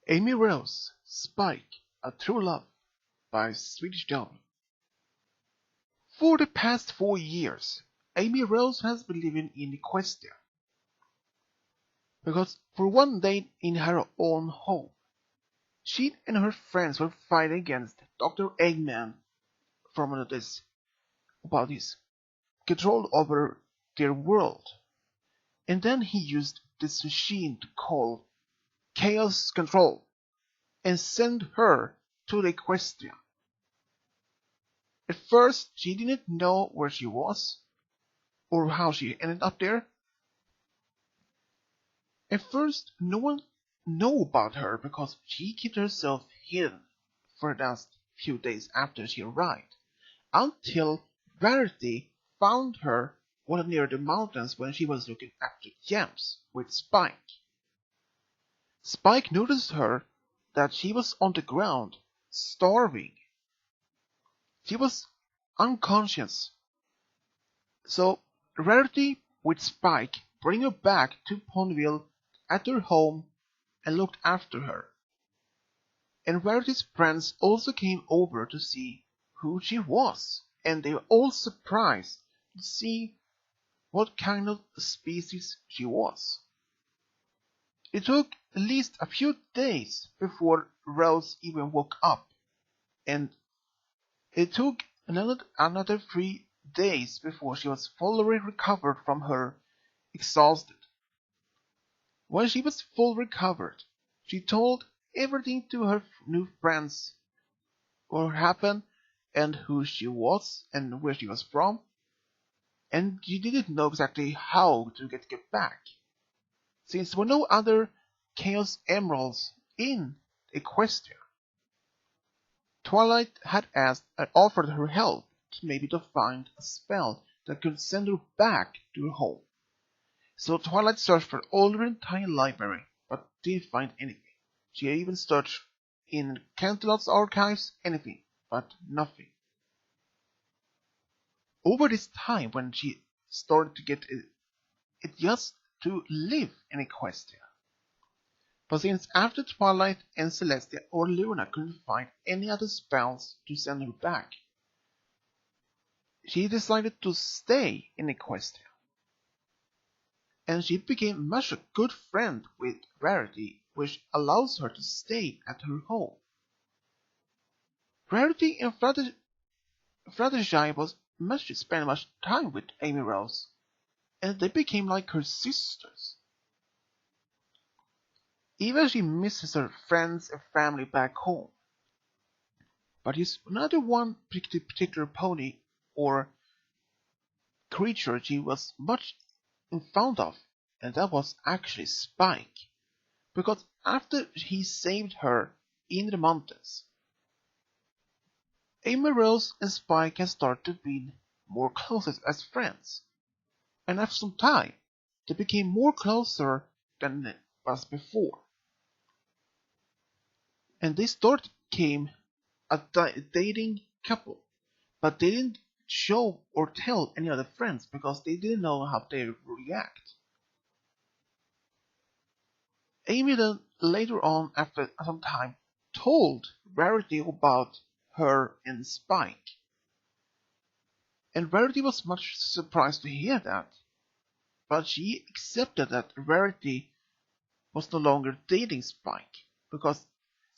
Amy Rose, Spike, A True Love by Swedish Dove. For the past 4 years, Amy Rose has been living in Equestria. Because for one day in her own home, she and her friends were fighting against Dr. Eggman from this about his control over their world. And then he used this machine to call Chaos Control and send her to the Equestria. At first, she didn't know where she was, or how she ended up there. At first, no one knew about her because she kept herself hidden for the last few days after she arrived, until Verity found her one near the mountains when she was looking after gems with Spike. Spike noticed her that she was on the ground, starving. She was unconscious. So Rarity with Spike bring her back to Ponyville at her home and looked after her. And Rarity's friends also came over to see who she was, and they were all surprised to see what kind of species she was. It took at least a few days before Rose even woke up, and it took another 3 days before she was fully recovered from her exhausted. When she was fully recovered, she told everything to her new friends, what happened and who she was and where she was from, and she didn't know exactly how to get back, since there were no other Chaos Emeralds in Equestria. Twilight had asked and offered her help maybe to find a spell that could send her back to her home. So Twilight searched for all her entire library, but didn't find anything. She even searched in Canterlot's archives, anything, but nothing. Over this time, when she started to get it just to live in Equestria. But since after Twilight and Celestia or Luna couldn't find any other spells to send her back, she decided to stay in Equestria. And she became much a good friend with Rarity, which allows her to stay at her home. Rarity and Fluttershy spent much time with Amy Rose, and they became like her sisters. Even she misses her friends and family back home. But there's another one particular pony or creature she was much fond of, and that was actually Spike. Because after he saved her in the mountains, Amy Rose and Spike had started to be more closest as friends. And after some time, they became more closer than it was before. And they started became a dating couple, but they didn't show or tell any other friends because they didn't know how they would react. Amy then later on, after some time, told Rarity about her and Spike. And Rarity was much surprised to hear that, but she accepted that Rarity was no longer dating Spike, because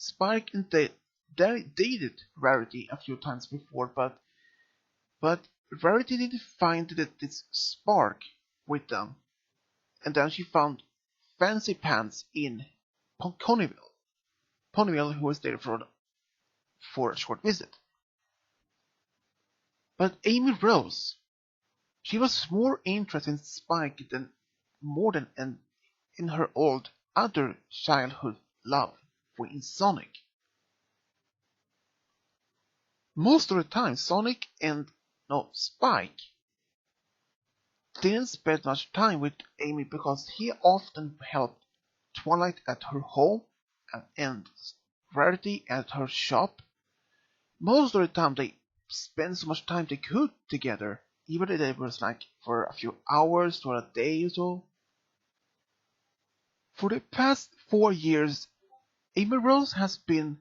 Spike and they dated Rarity a few times before, but Rarity didn't find this spark with them, and then she found Fancy Pants in Ponyville, who was there for a short visit. But Amy Rose, she was more interested in Spike than in her old other childhood love for Sonic. Most of the time, Spike didn't spend much time with Amy because he often helped Twilight at her home and Rarity at her shop. Most of the time they spent so much time they could together, even if it was like for a few hours or a day or so. For the past 4 years, Amy Rose has been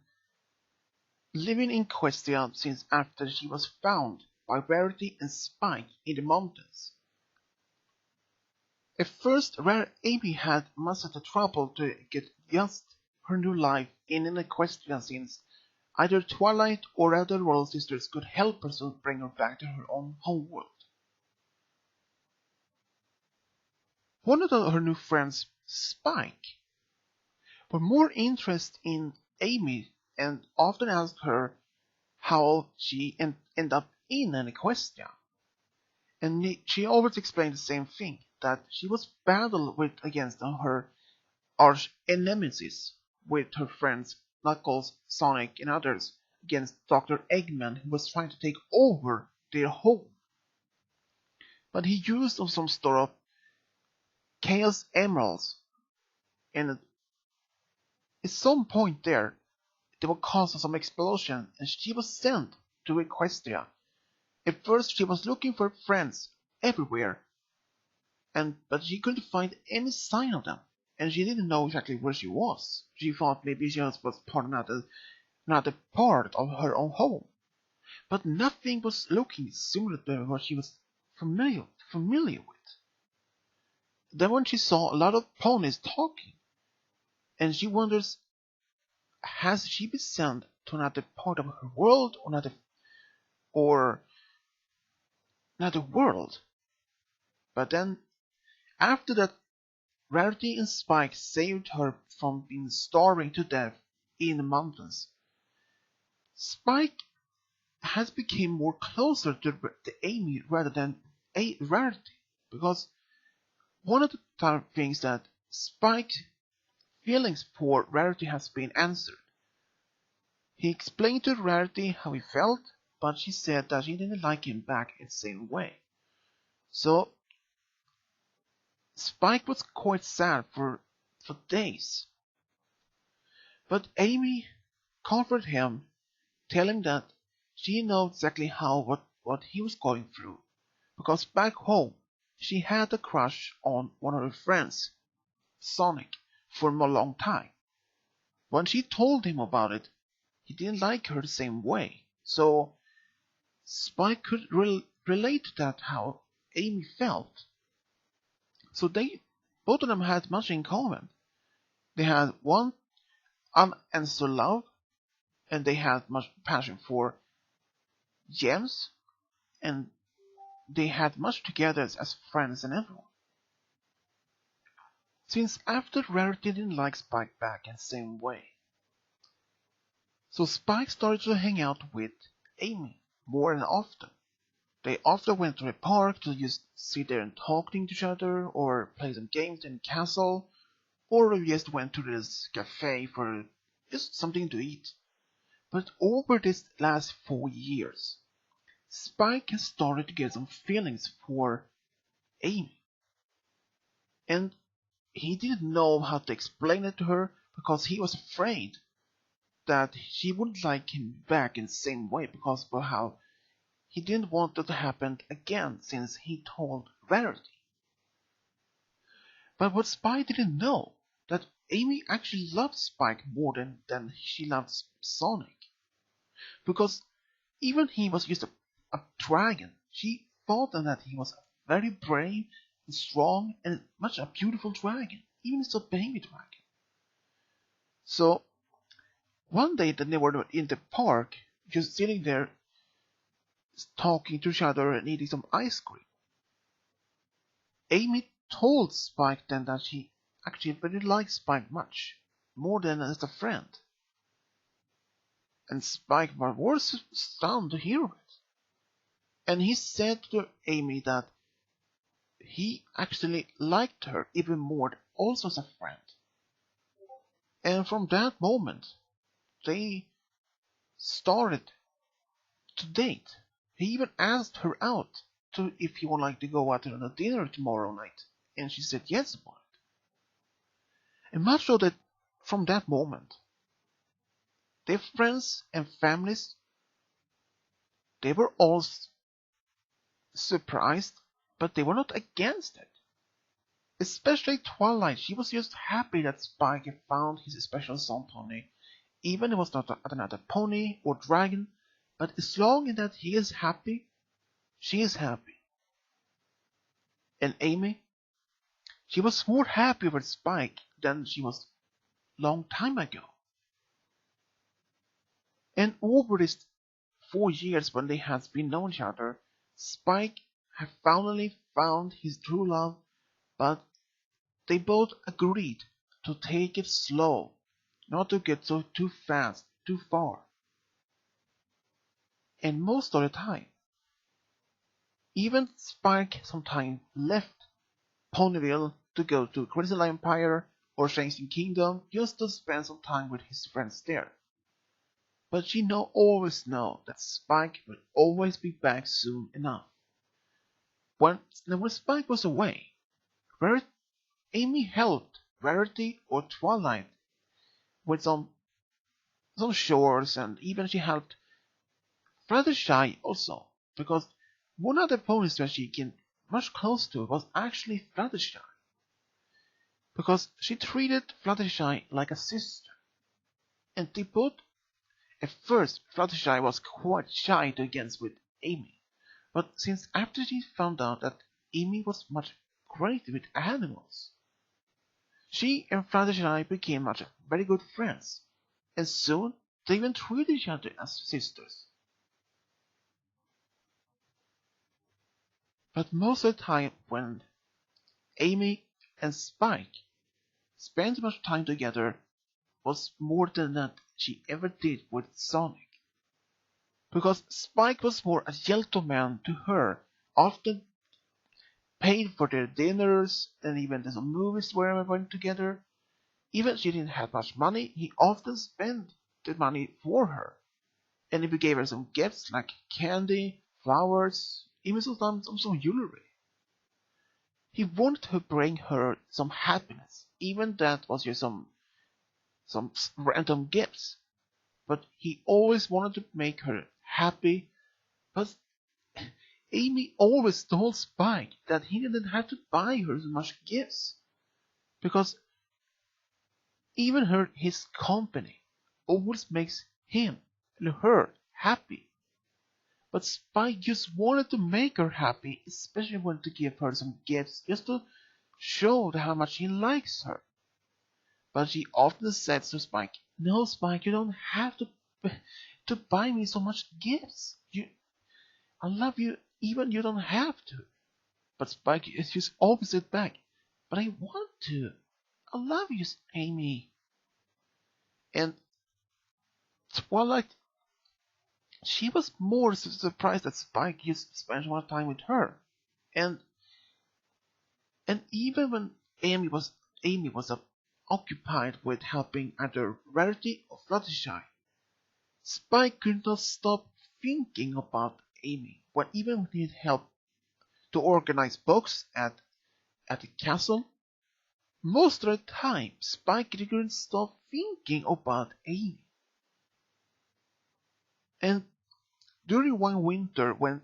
living in Equestria since after she was found by Rarity and Spike in the mountains. At first, Amy had much of the trouble to get just her new life in Equestria since either Twilight or other royal sisters could help her to bring her back to her own homeworld. One of her new friends, Spike, were more interested in Amy and often asked her how she ended up in Equestria. And she always explained the same thing, that she was battled with against her arch nemesis with her friends Knuckles, Sonic, and others against Dr. Eggman, who was trying to take over their home. But he used some sort of Chaos Emeralds, and at some point there will cause some explosion, and she was sent to Equestria. At first she was looking for friends everywhere, but she couldn't find any sign of them, and she didn't know exactly where she was. She thought maybe she was part of another part of her own home, but nothing was looking similar to what she was familiar with. Then when she saw a lot of ponies talking, and she wonders, has she been sent to another part of her world or another world? But then, after that, Rarity and Spike saved her from being starving to death in the mountains. Spike has become more closer to Amy rather than Rarity, because one of the things that Spike's feelings for Rarity has been answered. He explained to Rarity how he felt, but she said that she didn't like him back in the same way. So Spike was quite sad for days. But Amy comforted him, telling him that she knew exactly what he was going through, because back home she had a crush on one of her friends, Sonic, for a long time. When she told him about it, he didn't like her the same way. So Spike could relate to that, how Amy felt. So both of them had much in common. They had one unanswered love, and they had much passion for gems, and they had much together as friends and everyone. Since after Rarity didn't like Spike back in the same way, so Spike started to hang out with Amy more and often. They often went to the park to just sit there and talk to each other, or play some games in the castle, or we just went to this cafe for just something to eat. But over this last 4 years, Spike has started to get some feelings for Amy. And he didn't know how to explain it to her, because he was afraid that she wouldn't like him back in the same way, because of how he didn't want it to happen again since he told Rarity. But what Spike didn't know, that Amy actually loved Spike more than she loved Sonic. Because even he was just a dragon, she thought that he was very brave and strong and much a beautiful dragon, even as a baby dragon. So one day that they were in the park, just sitting there talking to each other and eating some ice cream, Amy told Spike then that she actually really liked Spike much, more than as a friend. And Spike was stunned to hear it. And he said to Amy that he actually liked her even more, also as a friend. And from that moment, they started to date. He even asked her out to if he would like to go out to a dinner tomorrow night, and she said yes about it. And much so that from that moment, their friends and families, they were all surprised, but they were not against it. Especially Twilight, she was just happy that Spike had found his special song pony. Even if it was not another pony or dragon, but as long as that he is happy, she is happy. And Amy, she was more happy with Spike than she was long time ago. And over these 4 years when they had been known each other, Spike had finally found his true love, but they both agreed to take it slow, not to get so too fast, too far. And most of the time, even Spike sometimes left Ponyville to go to Crystal Empire or Changing Kingdom just to spend some time with his friends there. But she always know that Spike will always be back soon enough. When Spike was away, Amy helped Rarity or Twilight with some chores, and even she helped Fluttershy also, because one of the ponies that she came much close to was actually Fluttershy, because she treated Fluttershy like a sister, and they both. At first, Fluttershy was quite shy to against with Amy, but since after she found out that Amy was much great with animals, she and Fluttershy became very good friends, and soon they even treated each other as sisters. But most of the time when Amy and Spike spent much time together was more than that she ever did with Sonic. Because Spike was more a gentleman to her, often paid for their dinners and even some movies where we went together. Even if she didn't have much money, he often spent the money for her. And if he gave her some gifts like candy, flowers, even sometimes some jewelry. He wanted to bring her some happiness, even that was just some random gifts. But he always wanted to make her happy. But Amy always told Spike that he didn't have to buy her so much gifts, because even his company always makes him and her happy. But Spike just wanted to make her happy, especially when to give her some gifts just to show how much he likes her. But she often said to Spike, "No, Spike, you don't have to buy me so much gifts. I love you, even you don't have to." But Spike is just always said back, "But I want to. I love you, Amy." And Twilight, she was more surprised that Spike used to spend more time with her. And even when Amy was occupied with helping either Rarity or Fluttershy, Spike could not stop thinking about Amy. Even when he helped to organize books at the castle, most of the time Spike couldn't stop thinking about Amy. And during one winter when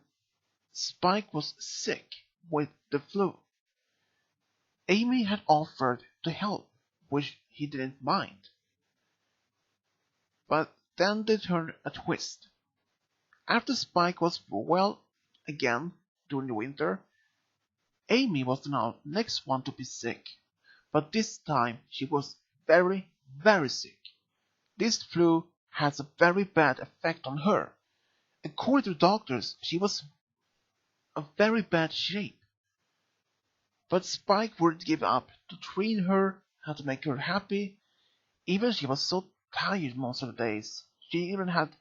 Spike was sick with the flu, Amy had offered to help, which he didn't mind. But then they turned a twist. After Spike was well again during the winter, Amy was now next one to be sick. But this time she was very, very sick. This flu has a very bad effect on her. According to doctors, she was in very bad shape. But Spike wouldn't give up to train her how to make her happy. Even she was so tired most of the days. She even had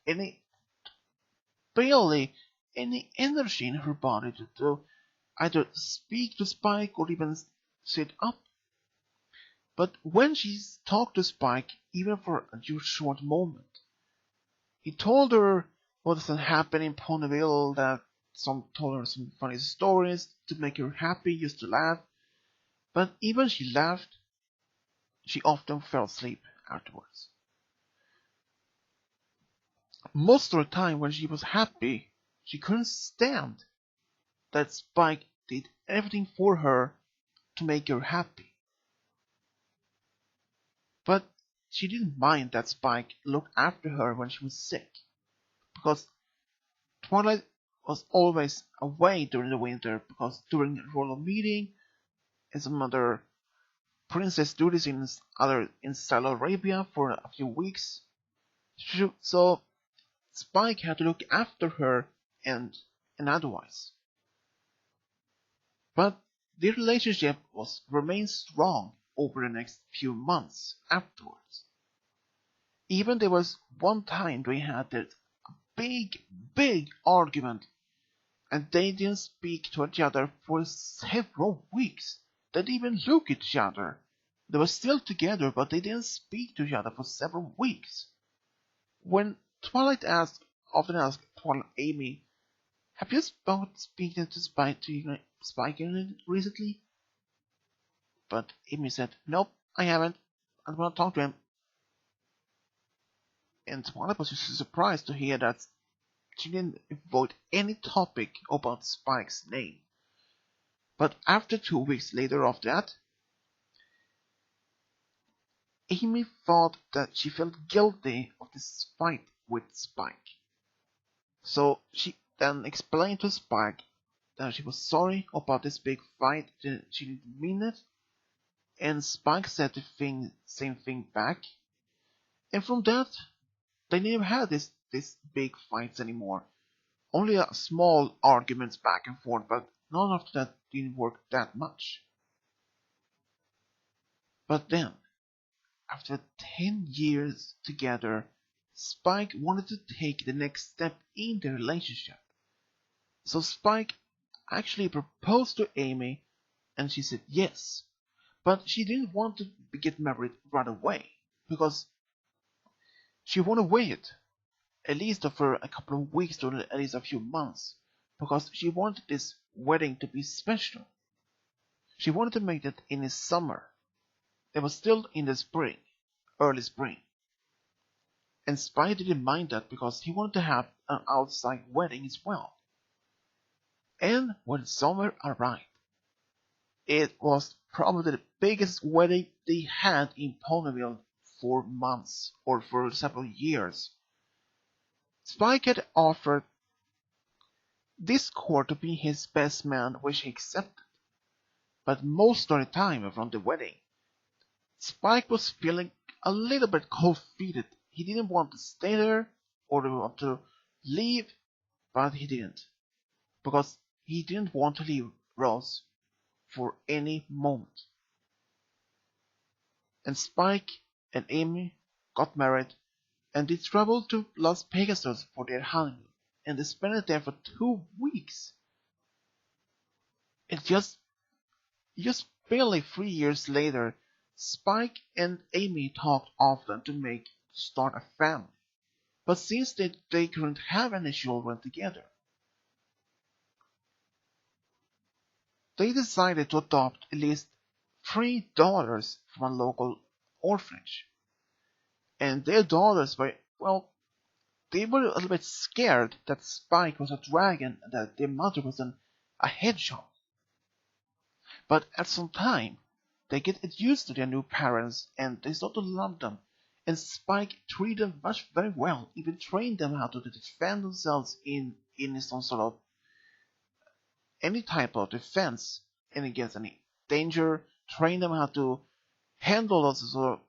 barely any energy in her body to either speak to Spike or even sit up. But when she talked to Spike, even for a short moment, he told her what had happened in Ponyville, that told her some funny stories to make her happy, just to laugh. But even she laughed, she often fell asleep afterwards. Most of the time when she was happy, she couldn't stand that Spike did everything for her to make her happy. But she didn't mind that Spike looked after her when she was sick, because Twilight was always away during the winter, because during a royal meeting and some other princess duties in Saudi Arabia for a few weeks. So Spike had to look after her and otherwise. But their relationship remained strong over the next few months afterwards. Even there was one time they had that big argument, and they didn't speak to each other for several weeks. They didn't even look at each other. They were still together, but they didn't speak to each other for several weeks. When Twilight often asked Amy, "Have you both spoken to Spike recently?" But Amy said, "Nope, I haven't. I don't want to talk to him." And Twilight was just surprised to hear that she didn't avoid any topic about Spike's name. But after 2 weeks later of that, Amy thought that she felt guilty of this fight with Spike. So she then explained to Spike that she was sorry about this big fight, that she didn't mean it. And Spike said the same thing back. And from that, they never had this big fights anymore. Only small arguments back and forth, but none of that didn't work that much. But then, after 10 years together, Spike wanted to take the next step in their relationship. So Spike actually proposed to Amy, and she said yes. But she didn't want to get married right away, because she wanted to wait at least for a couple of weeks or at least a few months, because she wanted this wedding to be special. She wanted to make it in the summer. It was still in the spring, early spring. And Spike didn't mind that because he wanted to have an outside wedding as well. And when summer arrived, it was probably the biggest wedding they had in Ponyville for months or for several years. Spike had offered Discord to be his best man, which he accepted. But most of the time around the wedding, Spike was feeling a little bit cold-feeted. He didn't want to stay there or want to leave, but he didn't. Because he didn't want to leave Rose for any moment. And Spike and Amy got married, and they traveled to Las Vegas for their honeymoon, and they spent it there for 2 weeks. And just barely 3 years later, Spike and Amy talked often to start a family. But since they couldn't have any children together, they decided to adopt at least 3 daughters from a local orphanage. And their daughters were, well, they were a little bit scared that Spike was a dragon and that their mother was a hedgehog. But at some time, they get used to their new parents and they start to love them. And Spike treated them very well, even trained them how to defend themselves in some sort of any type of defense and against any danger, train them how to handle also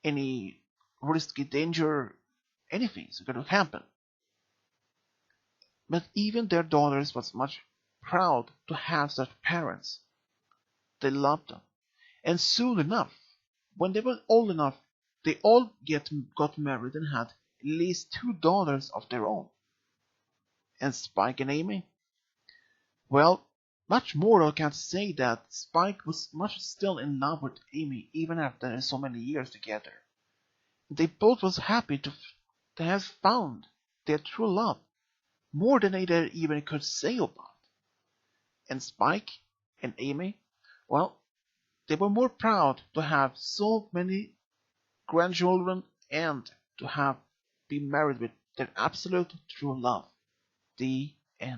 any risky danger, anything is going to happen. But even their daughters was much proud to have such parents. They loved them. And soon enough, when they were old enough, they all got married and had at least 2 daughters of their own. And Spike and Amy? Well, much more I can't say that Spike was much still in love with Amy even after so many years together. They both was happy to have found their true love, more than they even could say about. And Spike and Amy, well, they were more proud to have so many grandchildren and to have been married with their absolute true love. The end.